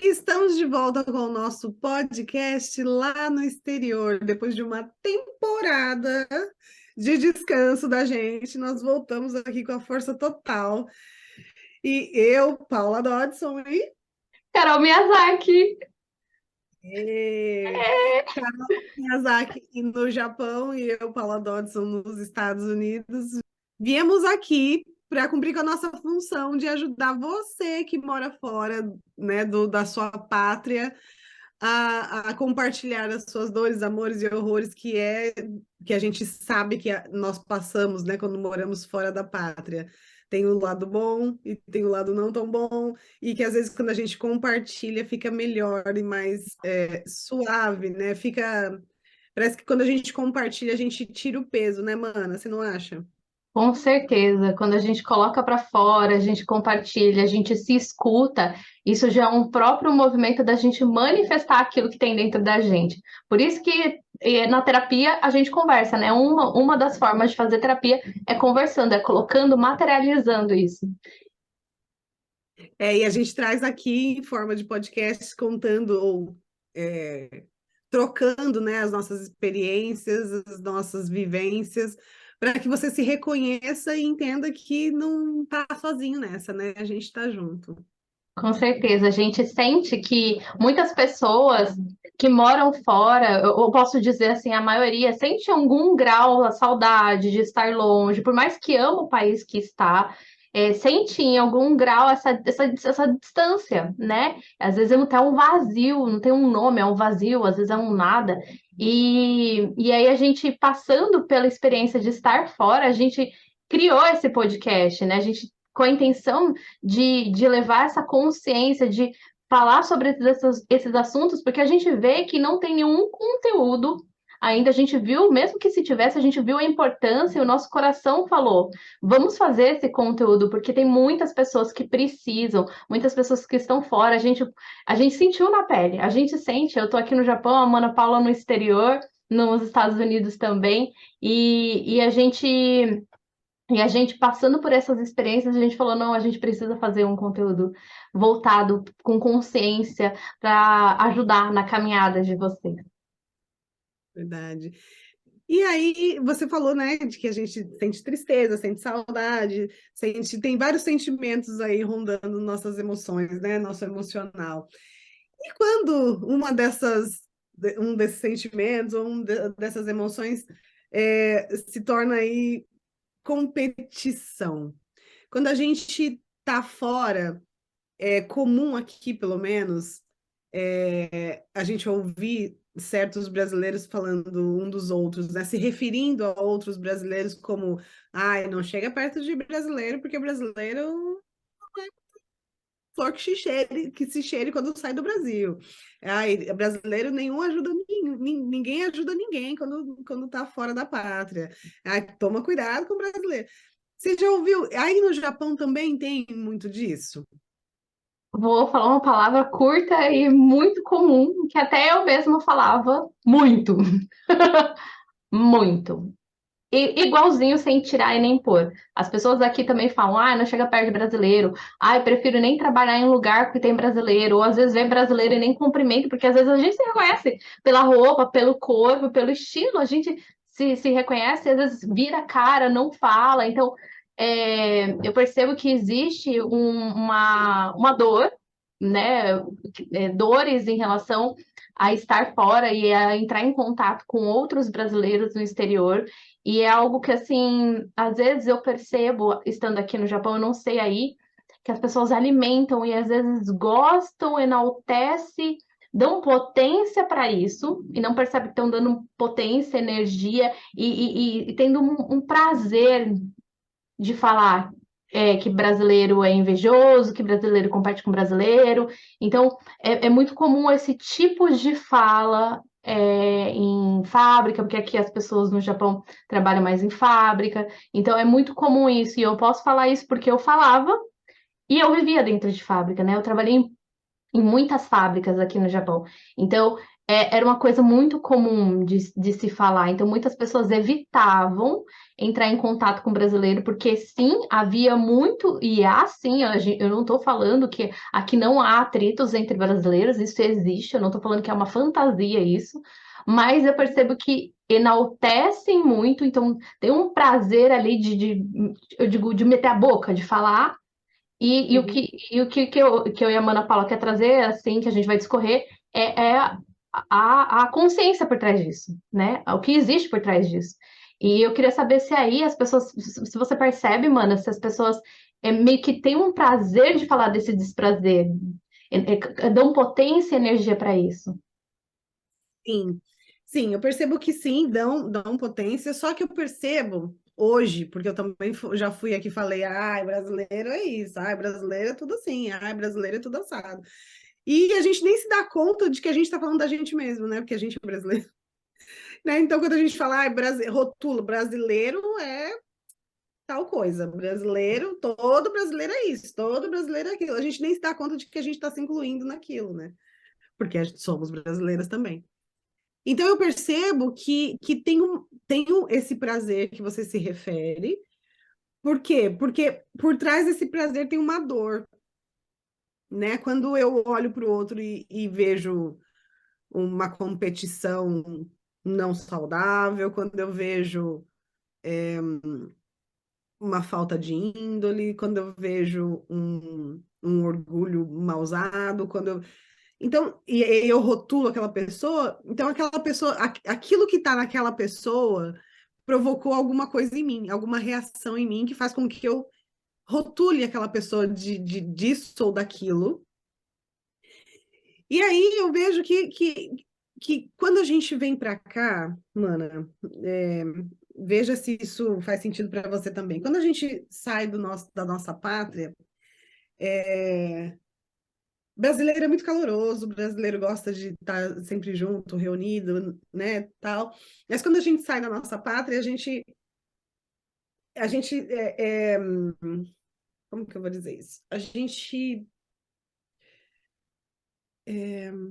Estamos de volta com o nosso podcast lá no exterior. Depois de uma temporada de descanso da gente, nós voltamos aqui com a força total. E eu, Paula Dodson, Carol Miyazaki. e É. Carol Miyazaki no Japão e eu, Paula Dodson, nos Estados Unidos. Viemos aqui para cumprir com a nossa função de ajudar você que mora fora, né, da sua pátria a compartilhar as suas dores, amores e horrores que a gente sabe que nós passamos, né, quando moramos fora da pátria. Tem o lado bom e tem o lado não tão bom, e que às vezes quando a gente compartilha fica melhor e mais suave, né? Parece que quando a gente compartilha, a gente tira o peso, né, mana? Você não acha? Com certeza, quando a gente coloca para fora, a gente compartilha, a gente se escuta, isso já é um próprio movimento da gente manifestar aquilo que tem dentro da gente. Por isso que na terapia a gente conversa, né? Uma das formas de fazer terapia é conversando, é colocando, materializando isso. E a gente traz aqui em forma de podcast contando ou é, trocando, né, as nossas experiências, as nossas vivências, para que você se reconheça e entenda que não está sozinho nessa, né? A gente está junto. Com certeza, a gente sente que muitas pessoas que moram fora, eu posso dizer assim, a maioria sente algum grau a saudade de estar longe, por mais que ama o país que está, sente em algum grau essa distância, né? Às vezes é até um vazio, não tem um nome, é um vazio, às vezes é um nada. E aí a gente passando pela experiência de estar fora, a gente criou esse podcast, né? A gente com a intenção de levar essa consciência, de falar sobre esses assuntos, porque a gente vê que não tem nenhum conteúdo ainda. A gente viu, mesmo que se tivesse, a gente viu a importância e o nosso coração falou: vamos fazer esse conteúdo, porque tem muitas pessoas que precisam, muitas pessoas que estão fora. A gente sentiu na pele, a gente sente. Eu tô aqui no Japão, a Mana Paula no exterior, nos Estados Unidos também, e a gente passando por essas experiências, a gente falou, não, a gente precisa fazer um conteúdo voltado com consciência para ajudar na caminhada de vocês. Verdade. E aí, você falou, né, de que a gente sente tristeza, sente saudade, tem vários sentimentos aí rondando nossas emoções, né, nosso emocional. E quando um desses sentimentos ou dessas emoções se torna aí competição? Quando a gente tá fora, é comum aqui, pelo menos, a gente ouvir certos brasileiros falando um dos outros, né? Se referindo a outros brasileiros como, ai, não chega perto de brasileiro, porque brasileiro flor que se cheire quando sai do Brasil. Ai, brasileiro nenhum ajuda ninguém ajuda ninguém quando tá fora da pátria. Ai, toma cuidado com o brasileiro. Você já ouviu? Aí no Japão também tem muito disso. Vou falar uma palavra curta e muito comum, que até eu mesma falava muito, muito. Igualzinho sem tirar e nem pôr. As pessoas aqui também falam, ah, não chega perto de brasileiro. Ah, eu prefiro nem trabalhar em um lugar que tem brasileiro. Ou às vezes vem brasileiro e nem cumprimento, porque às vezes a gente se reconhece pela roupa, pelo corpo, pelo estilo. A gente se reconhece, às vezes vira a cara, não fala. Então, eu percebo que existe uma dor, né? Dores em relação a estar fora e a entrar em contato com outros brasileiros no exterior. E é algo que, assim, às vezes eu percebo, estando aqui no Japão, eu não sei aí, que as pessoas alimentam e às vezes gostam, enaltece, dão potência para isso e não percebem que estão dando potência, energia e tendo um prazer de falar que brasileiro é invejoso, que brasileiro compete com brasileiro. Então, é muito comum esse tipo de fala em fábrica, porque aqui as pessoas no Japão trabalham mais em fábrica. Então, é muito comum isso. E eu posso falar isso porque eu falava e eu vivia dentro de fábrica, né? Eu trabalhei em muitas fábricas aqui no Japão. Então, era uma coisa muito comum de se falar. Então, muitas pessoas evitavam entrar em contato com o brasileiro, porque sim, havia muito, e há sim, eu não estou falando que aqui não há atritos entre brasileiros, isso existe, eu não estou falando que é uma fantasia isso, mas eu percebo que enaltecem muito, então tem um prazer ali eu digo, de meter a boca, de falar. Uhum. Que eu e a Mana Paula quer trazer, assim, que a gente vai discorrer, é a consciência por trás disso, né? O que existe por trás disso. E eu queria saber se aí as pessoas, se você percebe, Mana, se as pessoas meio que têm um prazer de falar desse desprazer, dão potência e energia para isso. Sim, sim, eu percebo que sim, dão potência, só que eu percebo hoje, porque eu também já fui aqui e falei, ai, brasileiro é isso, ai, brasileiro é tudo assim, ai, brasileiro é tudo assado. E a gente nem se dá conta de que a gente está falando da gente mesmo, né? Porque a gente é brasileiro. Né? Então, quando a gente fala, ai, rotula, brasileiro é tal coisa, brasileiro, todo brasileiro é isso, todo brasileiro é aquilo. A gente nem se dá conta de que a gente está se incluindo naquilo, né? Porque somos brasileiras também. Então, eu percebo que tem esse prazer que você se refere. Por quê? Porque por trás desse prazer tem uma dor, né? Quando eu olho para o outro e vejo uma competição não saudável, quando eu vejo uma falta de índole, quando eu vejo um orgulho mal usado, quando eu... Então, e eu rotulo aquela pessoa, então aquela pessoa, aquilo que está naquela pessoa provocou alguma coisa em mim, alguma reação em mim que faz com que eu rotule aquela pessoa disso ou daquilo. E aí eu vejo que quando a gente vem para cá, mana, veja se isso faz sentido para você também. Quando a gente sai da nossa pátria, brasileiro é muito caloroso, brasileiro gosta de estar sempre junto, reunido, né, tal. Mas quando a gente sai da nossa pátria, a gente, como que eu vou dizer isso? A gente,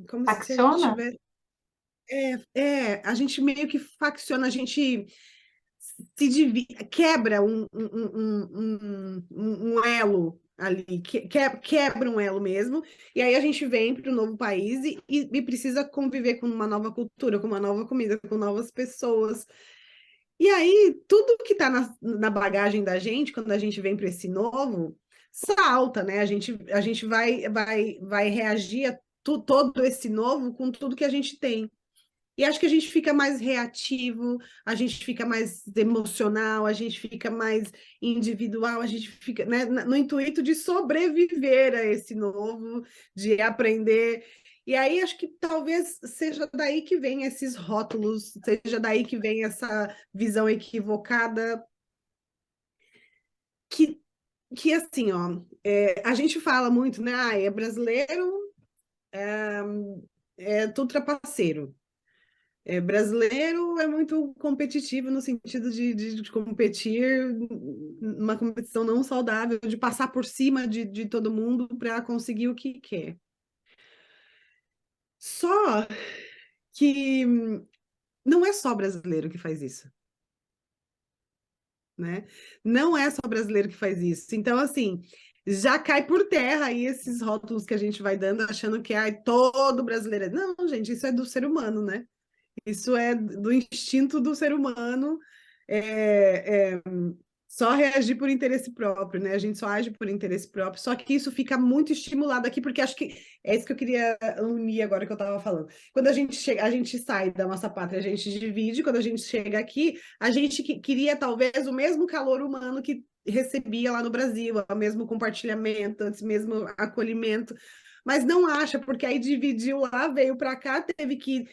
como se a gente Facciona? tivesse, a gente meio que facciona, a gente se divide, quebra um elo ali, quebra um elo mesmo, e aí a gente vem para o novo país e precisa conviver com uma nova cultura, com uma nova comida, com novas pessoas. E aí, tudo que está na bagagem da gente, quando a gente vem para esse novo, salta, né? A gente vai reagir a todo esse novo com tudo que a gente tem. E acho que a gente fica mais reativo, a gente fica mais emocional, a gente fica mais individual, a gente fica, né, no intuito de sobreviver a esse novo, de aprender. E aí acho que talvez seja daí que vem esses rótulos, seja daí que vem essa visão equivocada, que, que assim, ó, a gente fala muito, né? Ah, é brasileiro, é tudo trapaceiro. Brasileiro é muito competitivo no sentido de competir numa competição não saudável, de passar por cima de todo mundo para conseguir o que quer. Só que não é só brasileiro que faz isso, né? Não é só brasileiro que faz isso. Então, assim, já cai por terra aí esses rótulos que a gente vai dando, achando que todo brasileiro. Não, gente, isso é do ser humano, né? Isso é do instinto do ser humano, é, é, só reagir por interesse próprio, né? A gente só age por interesse próprio, só que isso fica muito estimulado aqui, porque acho que é isso que eu queria unir agora que eu estava falando. Quando a gente chega, a gente sai da nossa pátria, a gente divide, quando a gente chega aqui, a gente queria talvez o mesmo calor humano que recebia lá no Brasil, o mesmo compartilhamento, o mesmo acolhimento, mas não acha, porque aí dividiu lá, veio para cá, teve que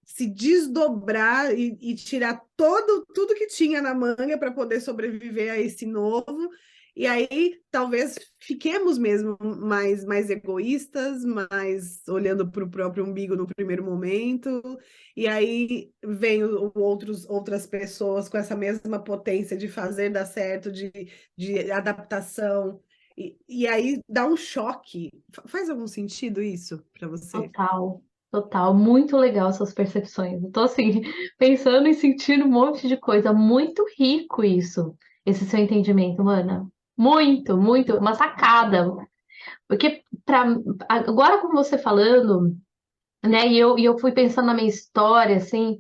se desdobrar e tirar tudo que tinha na manga para poder sobreviver a esse novo. E aí talvez fiquemos mesmo mais egoístas, mais olhando para o próprio umbigo no primeiro momento. E aí vem outras pessoas com essa mesma potência de fazer dar certo, de adaptação. E aí dá um choque. Faz algum sentido isso para você? Total, total. Muito legal suas percepções. Eu tô assim, pensando e sentindo um monte de coisa. Muito rico isso, esse seu entendimento, Mana. Muito, muito. Uma sacada. Porque agora com você falando, né, e eu fui pensando na minha história, assim,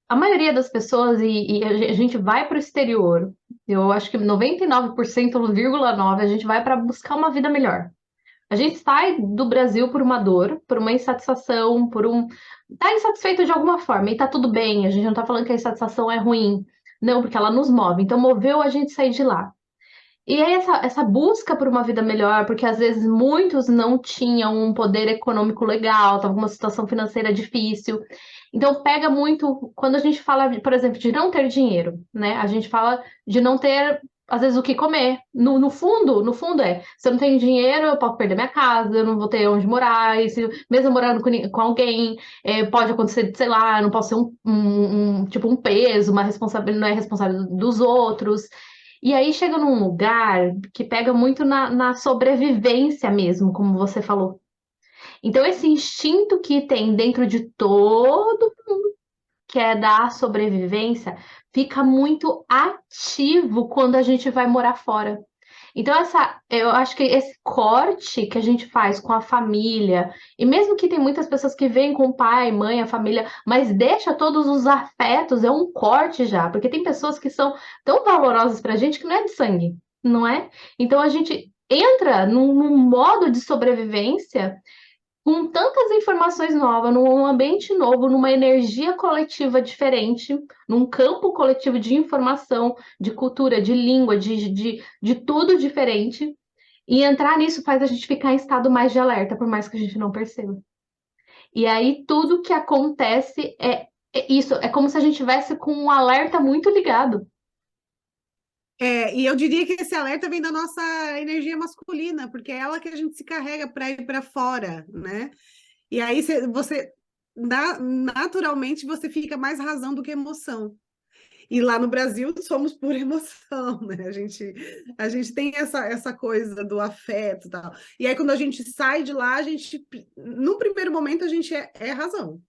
a maioria das pessoas, e a gente vai para o exterior, eu acho que 99,9% a gente vai para buscar uma vida melhor. A gente sai do Brasil por uma dor, por uma insatisfação, por um. Tá insatisfeito de alguma forma, e tá tudo bem, a gente não tá falando que a insatisfação é ruim. Não, porque ela nos move. Então, moveu a gente sair de lá. E aí, essa busca por uma vida melhor, porque às vezes muitos não tinham um poder econômico legal, estavam com uma situação financeira difícil. Então, pega muito quando a gente fala, por exemplo, de não ter dinheiro, né? A gente fala de não ter, às vezes, o que comer. No fundo se eu não tenho dinheiro, eu posso perder minha casa, eu não vou ter onde morar, e se, mesmo morando com alguém, pode acontecer, sei lá, eu não posso ser tipo um peso, uma responsabilidade, não é responsável dos outros. E aí chega num lugar que pega muito na sobrevivência mesmo, como você falou. Então, esse instinto que tem dentro de todo, que é da sobrevivência, fica muito ativo quando a gente vai morar fora. Então, eu acho que esse corte que a gente faz com a família, e mesmo que tem muitas pessoas que vêm com o pai, mãe, a família, mas deixa todos os afetos, é um corte já, porque tem pessoas que são tão valorosas pra gente que não é de sangue, não é? Então, a gente entra num modo de sobrevivência com tantas informações novas, num ambiente novo, numa energia coletiva diferente, num campo coletivo de informação, de cultura, de língua, de tudo diferente. E entrar nisso faz a gente ficar em estado mais de alerta, por mais que a gente não perceba. E aí tudo que acontece é isso, é como se a gente tivesse com um alerta muito ligado. E eu diria que esse alerta vem da nossa energia masculina, porque é ela que a gente se carrega para ir para fora, né? E aí naturalmente você fica mais razão do que emoção. E lá no Brasil somos pura emoção, né? A gente tem essa coisa do afeto e tal. E aí, quando a gente sai de lá, no primeiro momento, a gente é razão.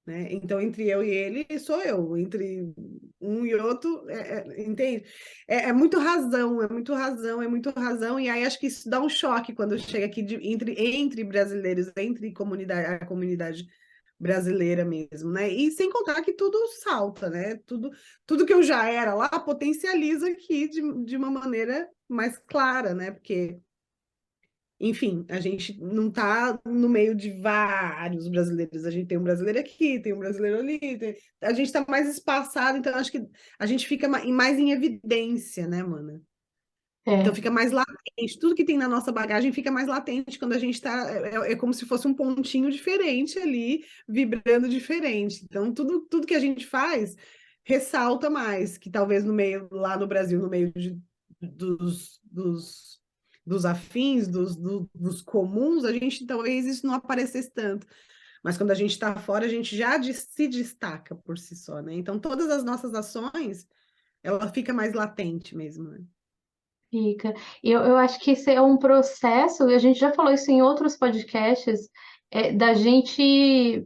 Né? Então, entre eu e ele, sou eu. Entre um e outro, entende? É muito razão, é muito razão, é muito razão. E aí, acho que isso dá um choque quando chega aqui entre brasileiros, entre a comunidade brasileira mesmo, né? E sem contar que tudo salta, né? Tudo que eu já era lá potencializa aqui de uma maneira mais clara, né? Porque, enfim, a gente não está no meio de vários brasileiros. A gente tem um brasileiro aqui, tem um brasileiro ali, a gente está mais espaçado, então acho que a gente fica mais em evidência, né, mano? Então É, fica mais latente, tudo que tem na nossa bagagem fica mais latente quando a gente está. É como se fosse um pontinho diferente ali, vibrando diferente. Então, tudo que a gente faz ressalta mais, que talvez no meio, lá no Brasil, no meio dos afins, dos comuns, a gente talvez isso não aparecesse tanto. Mas quando a gente está fora, a gente já se destaca por si só, né? Então, todas as nossas ações, ela fica mais latente mesmo, né? fica. Eu acho que esse é um processo, e a gente já falou isso em outros podcasts, da gente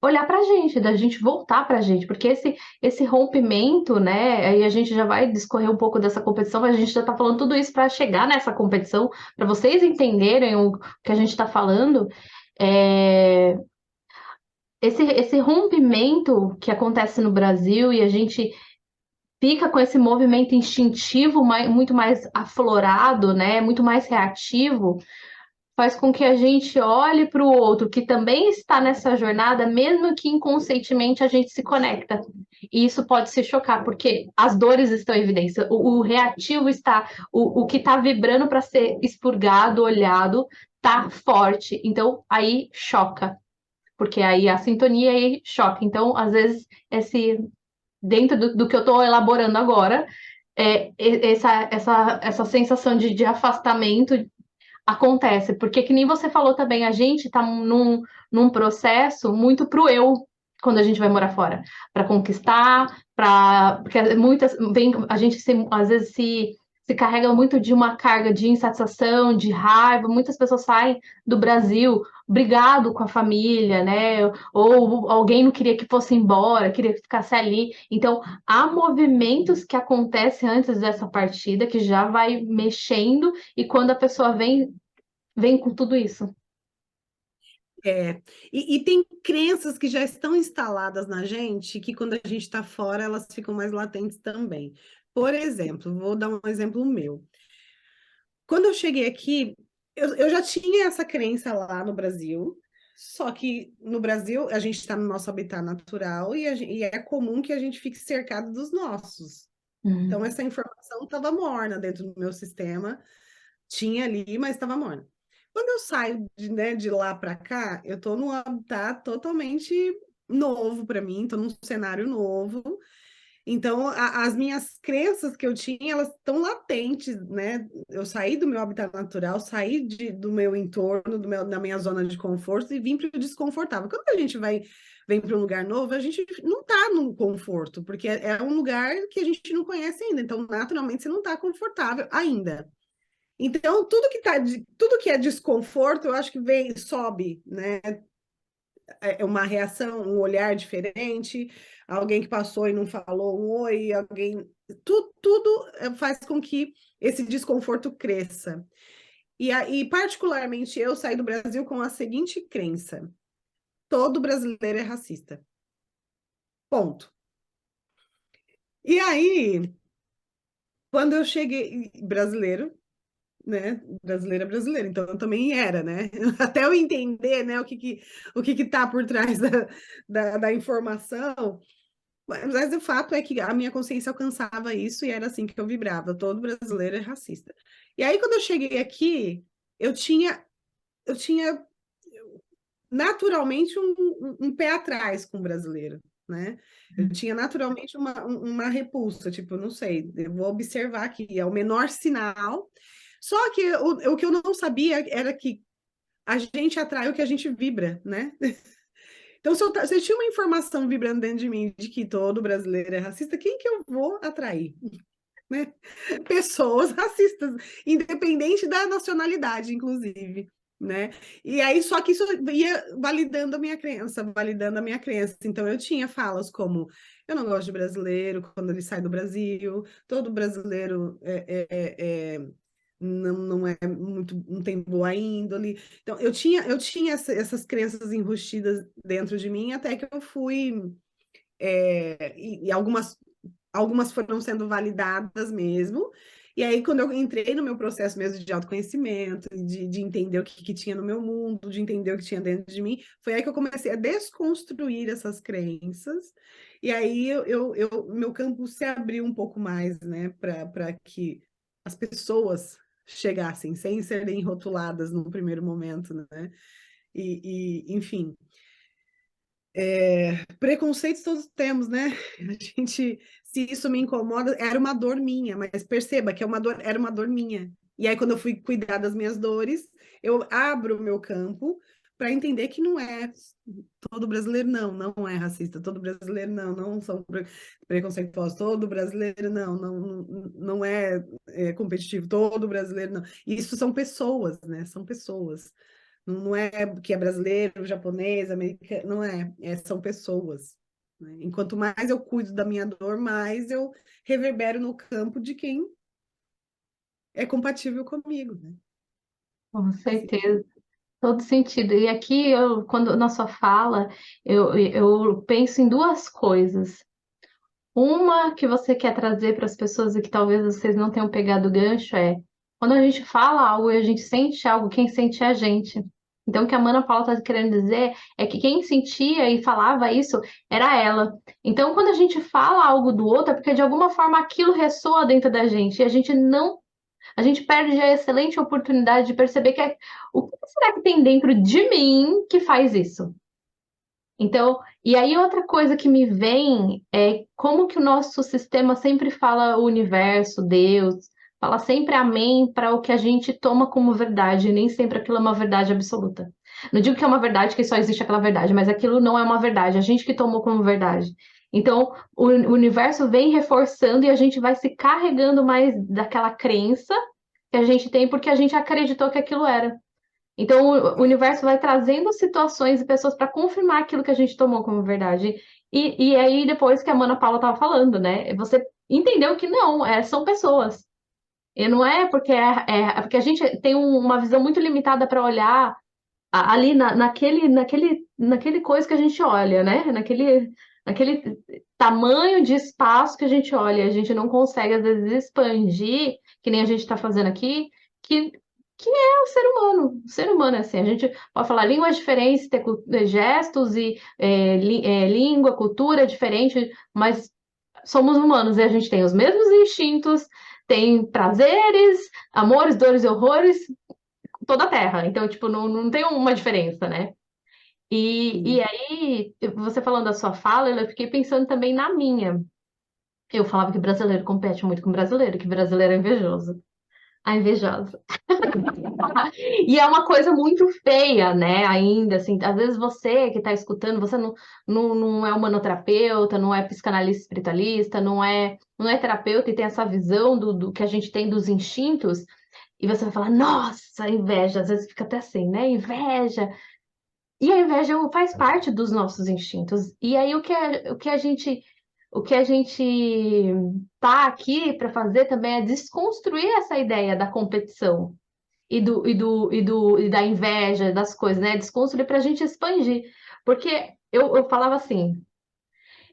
olhar para a gente, da gente voltar para a gente, porque esse rompimento, né? Aí a gente já vai discorrer um pouco dessa competição, mas a gente já está falando tudo isso para chegar nessa competição, para vocês entenderem o que a gente está falando. É, esse rompimento que acontece no Brasil e a gente fica com esse movimento instintivo muito mais aflorado, né? Muito mais reativo faz com que a gente olhe para o outro que também está nessa jornada, mesmo que inconscientemente a gente se conecta. E isso pode se chocar, porque as dores estão em evidência, o reativo está, o que está vibrando para ser expurgado, olhado, está forte. Então aí choca, porque aí a sintonia aí choca. Então, às vezes, dentro do que eu estou elaborando agora, essa sensação de afastamento acontece, porque que nem você falou também, a gente tá num processo muito pro eu quando a gente vai morar fora, para conquistar, porque muitas vem, a gente às vezes se se carrega muito de uma carga de insatisfação, de raiva. Muitas pessoas saem do Brasil brigado com a família, né? Ou alguém não queria que fosse embora, queria que ficasse ali. Então, há movimentos que acontecem antes dessa partida que já vai mexendo, e quando a pessoa vem com tudo isso. É, e tem crenças que já estão instaladas na gente, que quando a gente está fora, elas ficam mais latentes também. Por exemplo, vou dar um exemplo meu. Quando eu cheguei aqui, eu já tinha essa crença lá no Brasil, só que no Brasil a gente está no nosso habitat natural e é comum que a gente fique cercado dos nossos. Então, essa informação estava morna dentro do meu sistema, tinha ali, mas estava morna. Quando eu saio de lá para cá, eu estou num habitat totalmente novo para mim, estou num cenário novo. Então, as minhas crenças que eu tinha, elas estão latentes, né? Eu saí do meu habitat natural, saí do meu entorno, da minha zona de conforto e vim para o desconfortável. Quando a gente vem para um lugar novo, a gente não está no conforto, porque é um lugar que a gente não conhece ainda. Então, naturalmente, você não está confortável ainda. Então, tudo que é desconforto, eu acho que sobe, né? É uma reação, um olhar diferente, alguém que passou e não falou um oi, alguém. Tudo faz com que esse desconforto cresça. E particularmente, eu saí do Brasil com a seguinte crença: todo brasileiro é racista. Ponto. E aí, quando eu cheguei, brasileiro, né? Brasileira brasileira, então eu também era, né? Até eu entender, né, o que tá por trás da informação. Mas o fato é que a minha consciência alcançava isso e era assim que eu vibrava. Todo brasileiro é racista. E aí, quando eu cheguei aqui, eu tinha naturalmente um pé atrás com o brasileiro, né? Eu tinha naturalmente uma repulsa, tipo, não sei, eu vou observar aqui, é o menor sinal. Só que o que eu não sabia era que a gente atrai o que a gente vibra, né? Então, se eu tinha uma informação vibrando dentro de mim de que todo brasileiro é racista, quem que eu vou atrair? Né? Pessoas racistas, independente da nacionalidade, inclusive. Né? E aí, só que isso ia validando a minha crença, validando a minha crença. Então, eu tinha falas como: eu não gosto de brasileiro quando ele sai do Brasil, todo brasileiro não é muito, não tem boa índole. Então, eu tinha essas crenças enrustidas dentro de mim, até que eu fui. E algumas foram sendo validadas mesmo. E aí, quando eu entrei no meu processo mesmo de autoconhecimento, de entender o que tinha no meu mundo, de entender o que tinha dentro de mim, foi aí que eu comecei a desconstruir essas crenças. E aí, meu campo se abriu um pouco mais, né, para que as pessoas chegassem sem serem rotuladas no primeiro momento, né? Enfim, preconceitos todos temos, né? A gente, se isso me incomoda, era uma dor minha, mas perceba que era uma dor minha. E aí, quando eu fui cuidar das minhas dores, eu abro o meu campo para entender que não é todo brasileiro, não é racista, todo brasileiro não são preconceituosos, todo brasileiro não é competitivo, todo brasileiro não. E isso são pessoas, né? São pessoas. Não é que é brasileiro, japonês, americano, não é. São pessoas. Né? Enquanto mais eu cuido da minha dor, mais eu reverbero no campo de quem é compatível comigo. Né? Com Sim. certeza. Todo sentido. E aqui, quando na sua fala, eu penso em duas coisas. Uma que você quer trazer para as pessoas e que talvez vocês não tenham pegado o gancho é: quando a gente fala algo e a gente sente algo, quem sente é a gente. Então, o que a Mana Paula está querendo dizer é que quem sentia e falava isso era ela. Então, quando a gente fala algo do outro, é porque de alguma forma aquilo ressoa dentro da gente e a gente perde a excelente oportunidade de perceber o que será que tem dentro de mim que faz isso? Então, e aí outra coisa que me vem é como que o nosso sistema sempre fala o universo, Deus, fala sempre amém para o que a gente toma como verdade, e nem sempre aquilo é uma verdade absoluta. Não digo que é uma verdade, que só existe aquela verdade, mas aquilo não é uma verdade, a gente que tomou como verdade. Então, o universo vem reforçando e a gente vai se carregando mais daquela crença que a gente tem porque a gente acreditou que aquilo era. Então, o universo vai trazendo situações e pessoas para confirmar aquilo que a gente tomou como verdade. E aí, depois que a Mana Paula estava falando, né? Você entendeu que não, são pessoas. E não é porque é porque a gente tem uma visão muito limitada para olhar ali naquele coisa que a gente olha, né? Naquele tamanho de espaço que a gente olha, a gente não consegue, às vezes, expandir, que nem a gente está fazendo aqui, que, que é o ser humano. O ser humano é assim, a gente pode falar línguas diferentes, ter gestos e língua, cultura diferente, mas somos humanos e a gente tem os mesmos instintos, tem prazeres, amores, dores e horrores, toda a Terra. Então, tipo, não tem uma diferença, né? E Sim. aí, você falando da sua fala, eu fiquei pensando também na minha. Eu falava que brasileiro compete muito com brasileiro, que brasileiro é invejoso. A invejosa. E é uma coisa muito feia, né? Ainda, assim, às vezes você que está escutando, você não é humanoterapeuta, não é psicanalista espiritualista, não é terapeuta e tem essa visão do que a gente tem dos instintos, e você vai falar, nossa, inveja, às vezes fica até assim, né? Inveja. E a inveja faz parte dos nossos instintos. E aí o que a gente tá aqui para fazer também é desconstruir essa ideia da competição e da inveja, das coisas, né? Desconstruir para a gente expandir. Porque eu falava assim,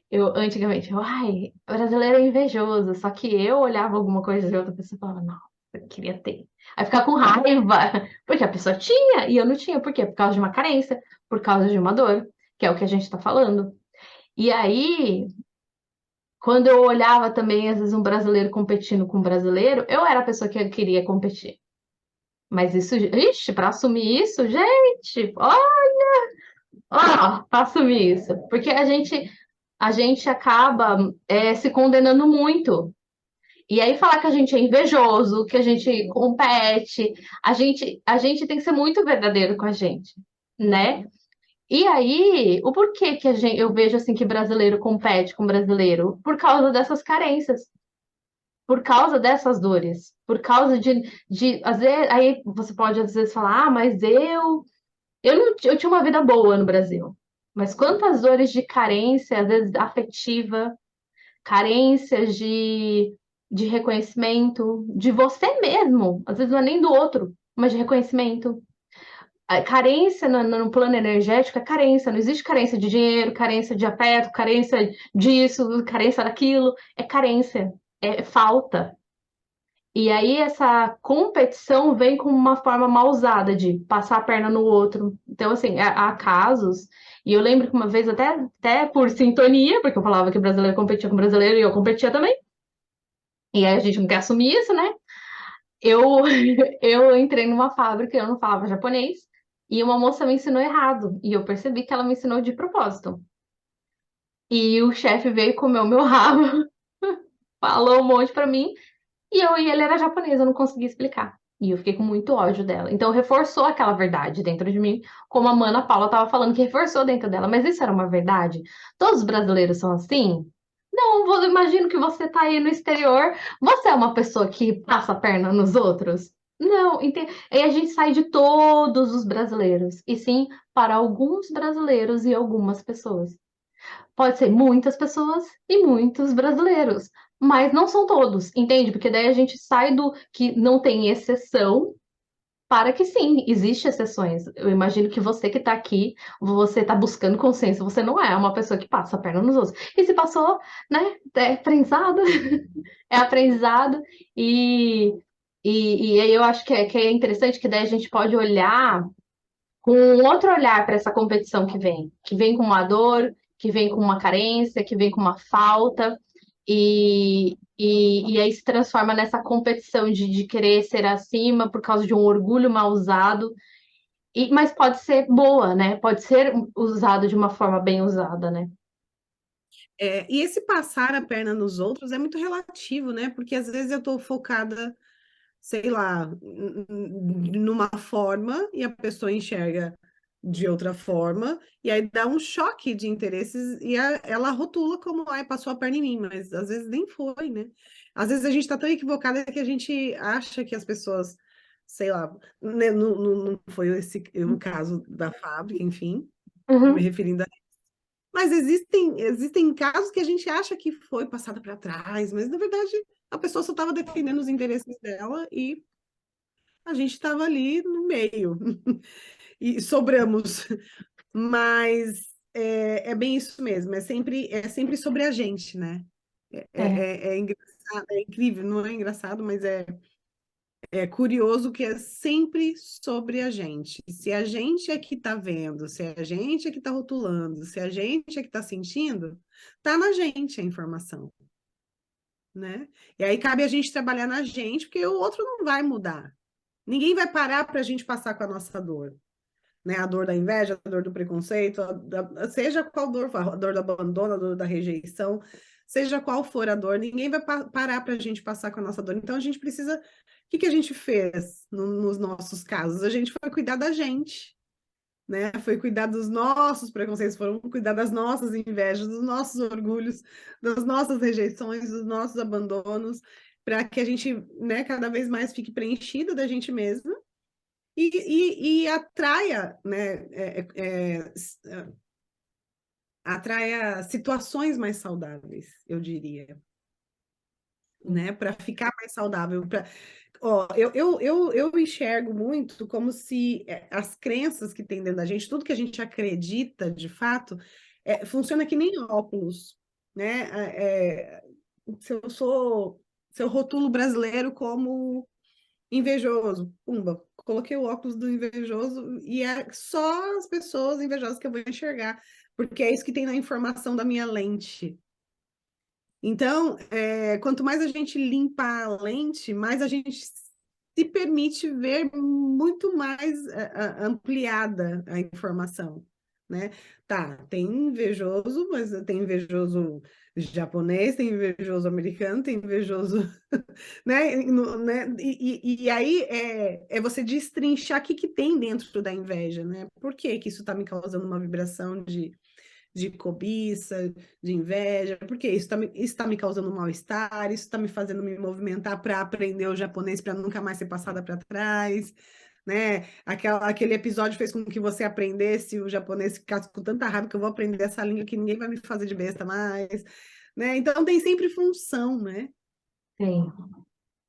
eu antigamente, ai, brasileiro é invejoso, só que eu olhava alguma coisa de outra pessoa e falava, não, eu queria ter. Aí ficava com raiva, porque a pessoa tinha e eu não tinha. Por quê? Por causa de uma carência, por causa de uma dor, que é o que a gente está falando. E aí, quando eu olhava também, às vezes, um brasileiro competindo com um brasileiro, eu era a pessoa que queria competir. Mas isso, ixi, para assumir isso, gente, para assumir isso, porque a gente acaba se condenando muito. E aí falar que a gente é invejoso, que a gente compete, a gente tem que ser muito verdadeiro com a gente, né? E aí, o porquê que eu vejo assim que brasileiro compete com brasileiro? Por causa dessas carências, por causa dessas dores, por causa de às vezes, aí você pode às vezes falar, mas eu tinha uma vida boa no Brasil. Mas quantas dores de carência, às vezes afetiva, carências de reconhecimento de você mesmo, às vezes não é nem do outro, mas de reconhecimento. A carência no plano energético é carência, não existe carência de dinheiro, carência de afeto, carência disso, carência daquilo, é carência, é falta. E aí essa competição vem com uma forma mal usada de passar a perna no outro. Então, assim, há casos, e eu lembro que uma vez, até por sintonia, porque eu falava que brasileiro competia com brasileiro e eu competia também, e aí a gente não quer assumir isso, né? Eu, eu entrei numa fábrica, eu não falava japonês, e uma moça me ensinou errado, e eu percebi que ela me ensinou de propósito. E o chefe veio comer o meu rabo, falou um monte pra mim, e ele era japonês, eu não conseguia explicar. E eu fiquei com muito ódio dela. Então reforçou aquela verdade dentro de mim, como a Mana Paula estava falando, que reforçou dentro dela. Mas isso era uma verdade? Todos os brasileiros são assim? Não, eu imagino que você tá aí no exterior. Você é uma pessoa que passa a perna nos outros? Não, aí a gente sai de todos os brasileiros, e sim para alguns brasileiros e algumas pessoas. Pode ser muitas pessoas e muitos brasileiros, mas não são todos, entende? Porque daí a gente sai do que não tem exceção para que sim, existe exceções. Eu imagino que você que está aqui, você está buscando consenso, você não é uma pessoa que passa a perna nos outros. E se passou, né? É aprendizado, é aprendizado, e aí eu acho que é interessante que daí a gente pode olhar com um outro olhar para essa competição que vem com uma dor, que vem com uma carência, que vem com uma falta, e aí se transforma nessa competição de querer ser acima por causa de um orgulho mal usado, mas pode ser boa, né? Pode ser usado de uma forma bem usada, né? E esse passar a perna nos outros é muito relativo, né? Porque às vezes eu estou focada, sei lá, numa forma e a pessoa enxerga de outra forma, e aí dá um choque de interesses e ela rotula como, ai, passou a perna em mim, mas às vezes nem foi, né? Às vezes a gente está tão equivocada que a gente acha que as pessoas, sei lá, né, não foi esse o caso da fábrica, enfim, me Uhum. referindo a... Mas existem casos que a gente acha que foi passada para trás, mas na verdade a pessoa só estava defendendo os interesses dela e a gente estava ali no meio e sobramos. Mas é bem isso mesmo, é sempre sobre a gente, né? É, É engraçado, é incrível, não é engraçado, mas é curioso que é sempre sobre a gente. Se a gente é que está vendo, se a gente é que está rotulando, se a gente é que está sentindo, tá na gente a informação, né? E aí cabe a gente trabalhar na gente, porque o outro não vai mudar. Ninguém vai parar para a gente passar com a nossa dor, né? A dor da inveja, a dor do preconceito, seja qual dor for, a dor do abandono, a dor da rejeição, seja qual for a dor, ninguém vai parar para a gente passar com a nossa dor. Então a gente precisa. O que que a gente fez nos nossos casos? A gente foi cuidar da gente, né? Foi cuidar dos nossos preconceitos, foram cuidar das nossas invejas, dos nossos orgulhos, das nossas rejeições, dos nossos abandonos, para que a gente, né, cada vez mais fique preenchida da gente mesma e atraia, né, atraia situações mais saudáveis, eu diria, né, para ficar mais saudável. Ó, eu enxergo muito como se as crenças que tem dentro da gente, tudo que a gente acredita de fato, funciona que nem óculos, né? Se eu sou, se eu rotulo o brasileiro como invejoso, pumba, coloquei o óculos do invejoso e é só as pessoas invejosas que eu vou enxergar, porque é isso que tem na informação da minha lente. Então, quanto mais a gente limpa a lente, mais a gente se permite ver muito mais ampliada a informação, né? Tá, tem invejoso, mas tem invejoso japonês, tem invejoso americano, tem invejoso, né? Né? E aí é você destrinchar o que que tem dentro da inveja, né? Por que que isso está me causando uma vibração de cobiça, de inveja, porque isso tá me causando mal-estar, isso está me fazendo me movimentar para aprender o japonês para nunca mais ser passada para trás, né? Aquele episódio fez com que você aprendesse o japonês e ficasse com tanta raiva que eu vou aprender essa língua que ninguém vai me fazer de besta mais, né? Então tem sempre função, né? tem.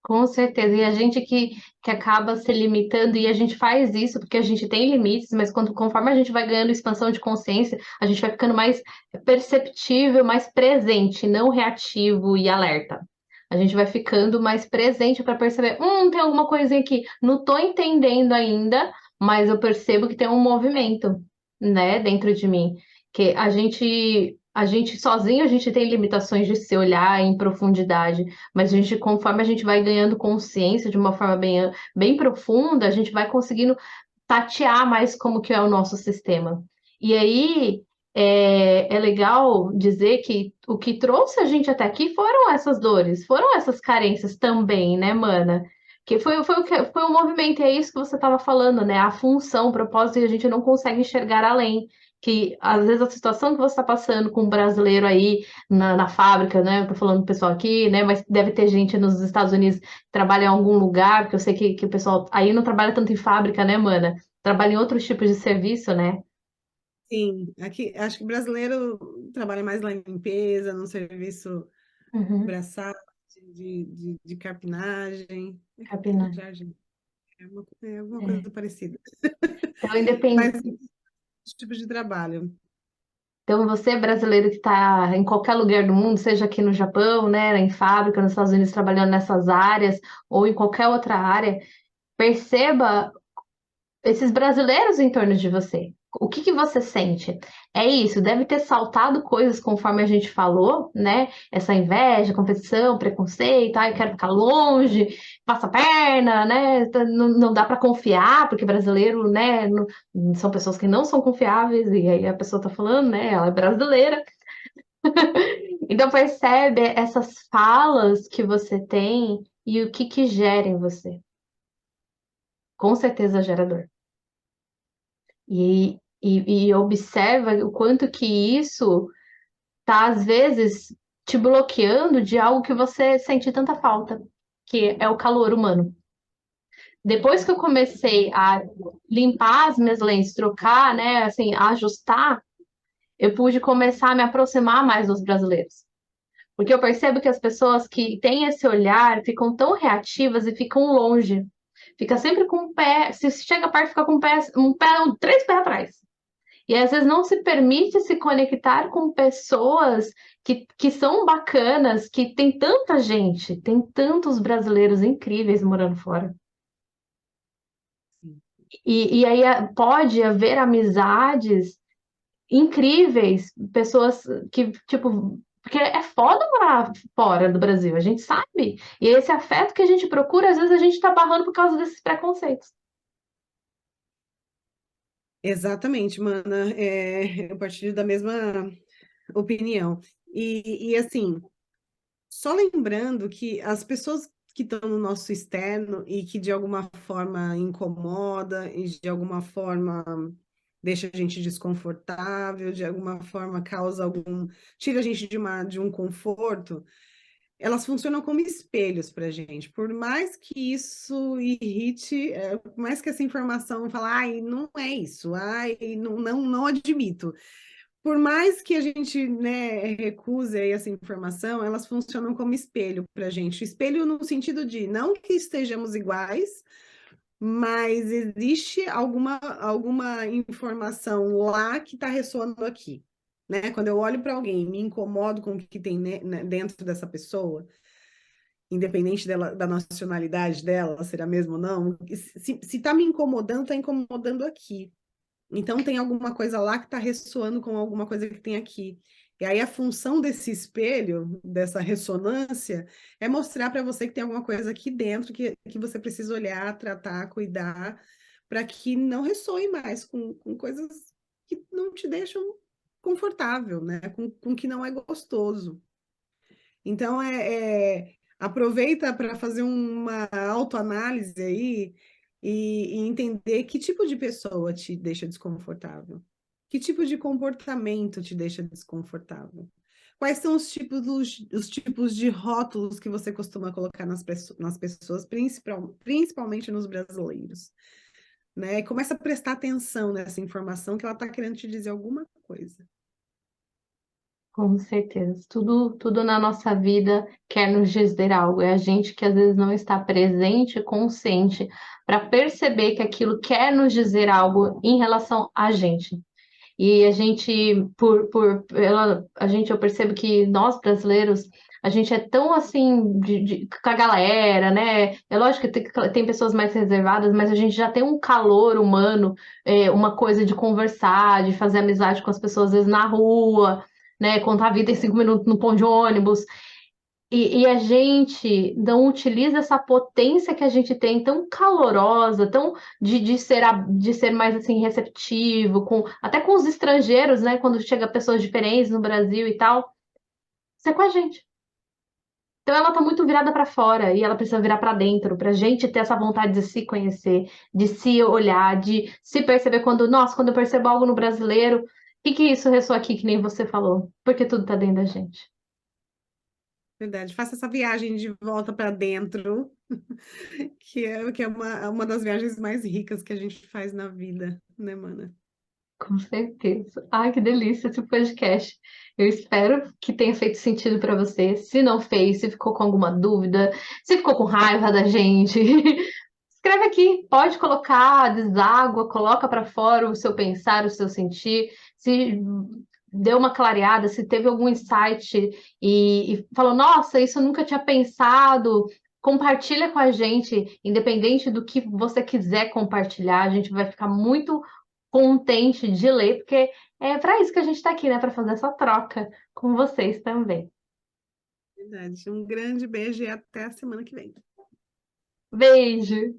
Com certeza, e a gente que acaba se limitando, e a gente faz isso porque a gente tem limites, mas conforme a gente vai ganhando expansão de consciência, a gente vai ficando mais perceptível, mais presente, não reativo e alerta. A gente vai ficando mais presente para perceber, tem alguma coisinha aqui, não tô entendendo ainda, mas eu percebo que tem um movimento, né, dentro de mim, que a gente sozinho, a gente tem limitações de se olhar em profundidade, mas conforme a gente vai ganhando consciência de uma forma bem profunda, a gente vai conseguindo tatear mais como que é o nosso sistema. E aí é legal dizer que o que trouxe a gente até aqui foram essas dores, foram essas carências também, né, mana? Que foi o movimento, e é isso que você estava falando, né? A função, o propósito, e a gente não consegue enxergar além. Que às vezes a situação que você está passando com um brasileiro aí na fábrica, né? Eu tô falando do pessoal aqui, né? Mas deve ter gente nos Estados Unidos que trabalha em algum lugar, porque eu sei que o pessoal aí não trabalha tanto em fábrica, né, mana? Trabalha em outros tipos de serviço, né? Sim, aqui acho que brasileiro trabalha mais na limpeza, no serviço Uhum. braçal, de carpinagem. É Capina. carpinagem, alguma É. coisa parecida. Então, independ... Mas esse tipo de trabalho. então, você brasileiro que está em qualquer lugar do mundo, seja aqui no Japão, né, em fábrica, nos Estados Unidos, trabalhando nessas áreas, ou em qualquer outra área, perceba esses brasileiros em torno de você. O que que você sente? É isso, deve ter saltado coisas conforme a gente falou, né? Essa inveja, competição, preconceito, ai, quero ficar longe, passa a perna, né? Não dá para confiar, porque brasileiro, né? São pessoas que não são confiáveis, e aí a pessoa tá falando, né? Ela é brasileira. Então percebe essas falas que você tem e o que que gera em você. Com certeza gera dor. E observa o quanto que isso tá, às vezes, te bloqueando de algo que você sente tanta falta, que é o calor humano. Depois que eu comecei a limpar as minhas lentes, trocar, né, assim, ajustar, eu pude começar a me aproximar mais dos brasileiros. Porque eu percebo que as pessoas que têm esse olhar ficam tão reativas e ficam longe. Fica sempre com o pé, se chega perto, fica com três pés atrás. E às vezes não se permite se conectar com pessoas que são bacanas, que tem tanta gente, tem tantos brasileiros incríveis morando fora. E aí pode haver amizades incríveis, pessoas que, tipo, porque é foda morar fora do Brasil, a gente sabe. E esse afeto que a gente procura, às vezes a gente tá barrando por causa desses preconceitos. Exatamente, mana. Eu partilho da mesma opinião. E assim, só lembrando que as pessoas que estão no nosso externo e que de alguma forma incomoda e de alguma forma deixa a gente desconfortável, de alguma forma causa tira a gente de um conforto, elas funcionam como espelhos para a gente. Por mais que isso irrite, por mais que essa informação fale, ai, não é isso, ai, não admito. Por mais que a gente, né, recuse aí essa informação, elas funcionam como espelho para a gente. Espelho no sentido de não que estejamos iguais, mas existe alguma informação lá que está ressoando aqui. Né? Quando eu olho para alguém e me incomodo com o que tem dentro dessa pessoa, independente da nacionalidade dela, será mesmo ou não, se está me incomodando, está incomodando aqui. Então, tem alguma coisa lá que está ressoando com alguma coisa que tem aqui. E aí, a função desse espelho, dessa ressonância, é mostrar para você que tem alguma coisa aqui dentro que você precisa olhar, tratar, cuidar, para que não ressoe mais com coisas que não te deixam confortável, né? Com que não é gostoso. Então, aproveita para fazer uma autoanálise aí e entender que tipo de pessoa te deixa desconfortável. Que tipo de comportamento te deixa desconfortável? Quais são os tipos de rótulos que você costuma colocar nas pessoas, principalmente nos brasileiros? Né? E começa a prestar atenção nessa informação que ela está querendo te dizer alguma coisa. Com certeza. Tudo na nossa vida quer nos dizer algo. É a gente que às vezes não está presente, consciente, para perceber que aquilo quer nos dizer algo em relação a gente. E a gente, eu percebo que nós brasileiros, a gente é tão assim com a galera, né? É lógico que tem pessoas mais reservadas, mas a gente já tem um calor humano, uma coisa de conversar, de fazer amizade com as pessoas, às vezes na rua, né? Contar a vida em 5 minutos no ponto de ônibus. E a gente não utiliza essa potência que a gente tem, tão calorosa, tão de ser mais assim receptivo, até com os estrangeiros, né? Quando chega pessoas diferentes no Brasil e tal, ser com a gente. Então ela tá muito virada para fora e ela precisa virar para dentro, pra gente ter essa vontade de se conhecer, de se olhar, de se perceber quando eu percebo algo no brasileiro, o que isso ressoa aqui, que nem você falou? Porque tudo tá dentro da gente. Verdade. Faça essa viagem de volta para dentro, que é uma das viagens mais ricas que a gente faz na vida, né, mana? Com certeza. Ai, que delícia esse podcast. Eu espero que tenha feito sentido para você. Se não fez, se ficou com alguma dúvida, se ficou com raiva da gente, escreve aqui. Pode colocar, deságua, coloca para fora o seu pensar, o seu sentir. Se deu uma clareada, se teve algum insight e falou, nossa, isso eu nunca tinha pensado. Compartilha com a gente, independente do que você quiser compartilhar, a gente vai ficar muito contente de ler, porque é para isso que a gente está aqui, né? Para fazer essa troca com vocês também. Verdade. Um grande beijo e até a semana que vem. Beijo!